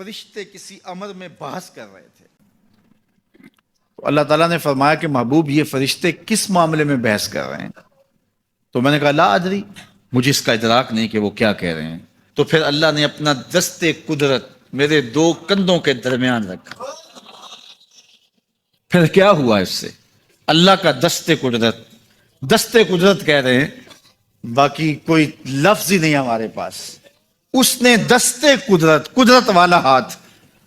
فرشتے کسی امر میں بحث کر رہے تھے تو اللہ تعالیٰ نے فرمایا کہ محبوب یہ فرشتے کس معاملے میں بحث کر رہے ہیں؟ تو میں نے کہا لا ادری، مجھے اس کا ادراک نہیں کہ وہ کیا کہہ رہے ہیں۔ تو پھر اللہ نے اپنا دست قدرت میرے دو کندھوں کے درمیان رکھا۔ پھر کیا ہوا اس سے؟ اللہ کا دست قدرت کہہ رہے ہیں، باقی کوئی لفظ ہی نہیں ہمارے پاس۔ اس نے دست قدرت والا ہاتھ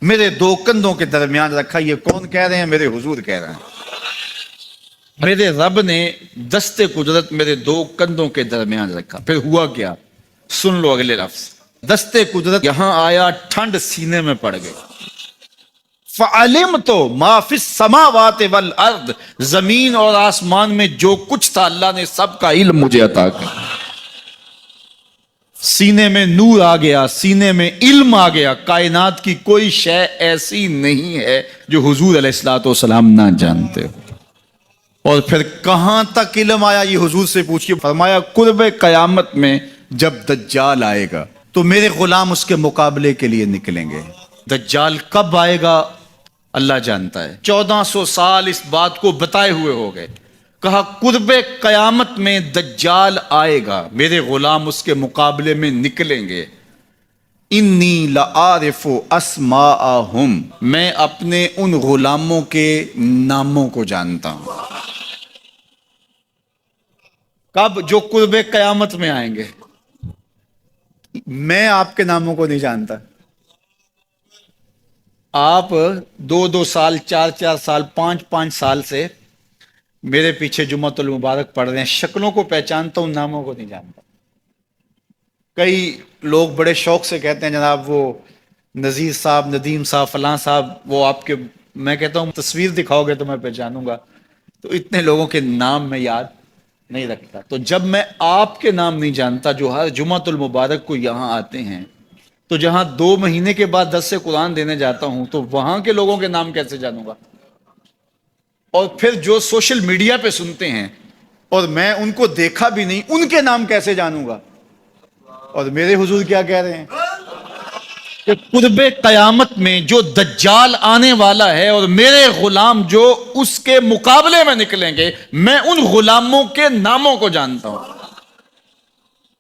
میرے دو کندھوں کے درمیان رکھا۔ یہ کون کہہ رہے ہیں؟ میرے حضور کہہ رہے ہیں۔ میرے رب نے دست قدرت میرے دو کندھوں کے درمیان رکھا۔ پھر ہوا کیا؟ سن لو اگلے لفظ۔ دست قدرت یہاں آیا، ٹھنڈ سینے میں پڑ گئی۔ فَعَلِمْتُ مَا فِي السَّمَاوَاتِ وَالْأَرْضِ، زمین اور آسمان میں جو کچھ تھا اللہ نے سب کا علم مجھے عطا کیا۔ سینے میں نور آ گیا، سینے میں علم آ گیا۔ کائنات کی کوئی شے ایسی نہیں ہے جو حضور علیہ الصلوۃ والسلام نہ جانتے ہو۔ اور پھر کہاں تک علم آیا یہ حضور سے پوچھیے۔ فرمایا قرب قیامت میں جب دجال آئے گا تو میرے غلام اس کے مقابلے کے لیے نکلیں گے۔ دجال کب آئے گا اللہ جانتا ہے۔ 1400 سال اس بات کو بتائے ہوئے ہو گئے۔ کہا قرب قیامت میں دجال آئے گا، میرے غلام اس کے مقابلے میں نکلیں گے۔ انی لعارف اسماءہم، میں اپنے ان غلاموں کے ناموں کو جانتا ہوں۔ کب؟ جو قرب قیامت میں آئیں گے۔ میں آپ کے ناموں کو نہیں جانتا۔ آپ 2 سال 4 سال 5 سال سے میرے پیچھے جمعۃ المبارک پڑھ رہے ہیں، شکلوں کو پہچانتا ہوں، ناموں کو نہیں جانتا۔ کئی لوگ بڑے شوق سے کہتے ہیں جناب وہ نذیر صاحب، ندیم صاحب، فلاں صاحب، وہ آپ کے، میں کہتا ہوں تصویر دکھاؤ گے تو میں پہچانوں گا۔ تو اتنے لوگوں کے نام میں یاد نہیں رکھتا۔ تو جب میں آپ کے نام نہیں جانتا جو ہر جمعۃ المبارک کو یہاں آتے ہیں، تو جہاں 2 مہینے کے بعد درس قرآن دینے جاتا ہوں تو وہاں کے لوگوں کے نام کیسے جانوں گا؟ اور پھر جو سوشل میڈیا پہ سنتے ہیں اور میں ان کو دیکھا بھی نہیں، ان کے نام کیسے جانوں گا؟ اور میرے حضور کیا کہہ رہے ہیں کہ قرب قیامت میں جو دجال آنے والا ہے اور میرے غلام جو اس کے مقابلے میں نکلیں گے، میں ان غلاموں کے ناموں کو جانتا ہوں۔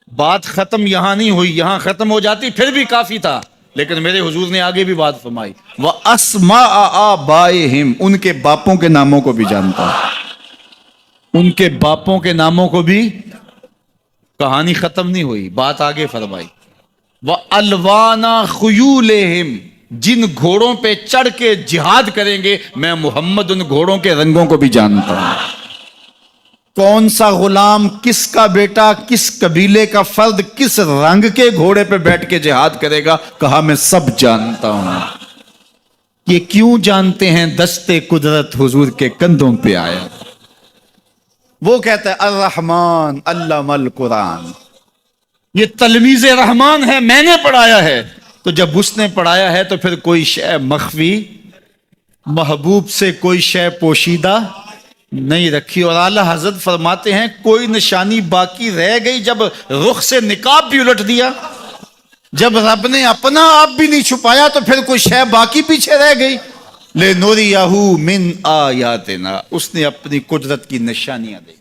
بات ختم یہاں نہیں ہوئی، یہاں ختم ہو جاتی پھر بھی کافی تھا، لیکن میرے حضور نے آگے بھی بات فرمائی۔ وَأَسْمَاءَ آبَائِهِمْ، ان کے باپوں کے ناموں کو بھی جانتا ہوں۔ ان کے باپوں کے ناموں کو بھی، کہانی ختم نہیں ہوئی، بات آگے فرمائی۔ وَأَلْوَانَ خُيُولِهِمْ، جن گھوڑوں پہ چڑھ کے جہاد کریں گے میں محمد ان گھوڑوں کے رنگوں کو بھی جانتا ہوں۔ کون سا غلام، کس کا بیٹا، کس قبیلے کا فرد کس رنگ کے گھوڑے پہ بیٹھ کے جہاد کرے گا، کہا میں سب جانتا ہوں۔ یہ کیوں جانتے ہیں؟ دست قدرت حضور کے کندھوں پہ آیا۔ وہ کہتا ہے الرحمن علم القرآن، یہ تلمیذ رحمان ہے، میں نے پڑھایا ہے۔ تو جب اس نے پڑھایا ہے تو پھر کوئی شے مخفی، محبوب سے کوئی شے پوشیدہ نہیں رکھی۔ اور اعلیٰ حضرت فرماتے ہیں کوئی نشانی باقی رہ گئی جب رخ سے نقاب بھی الٹ دیا، جب رب نے اپنا آپ بھی نہیں چھپایا تو پھر کوئی شے باقی پیچھے رہ گئی۔ لِنُرِيَهُ مِنْ آیاتنا، اس نے اپنی قدرت کی نشانیاں دی۔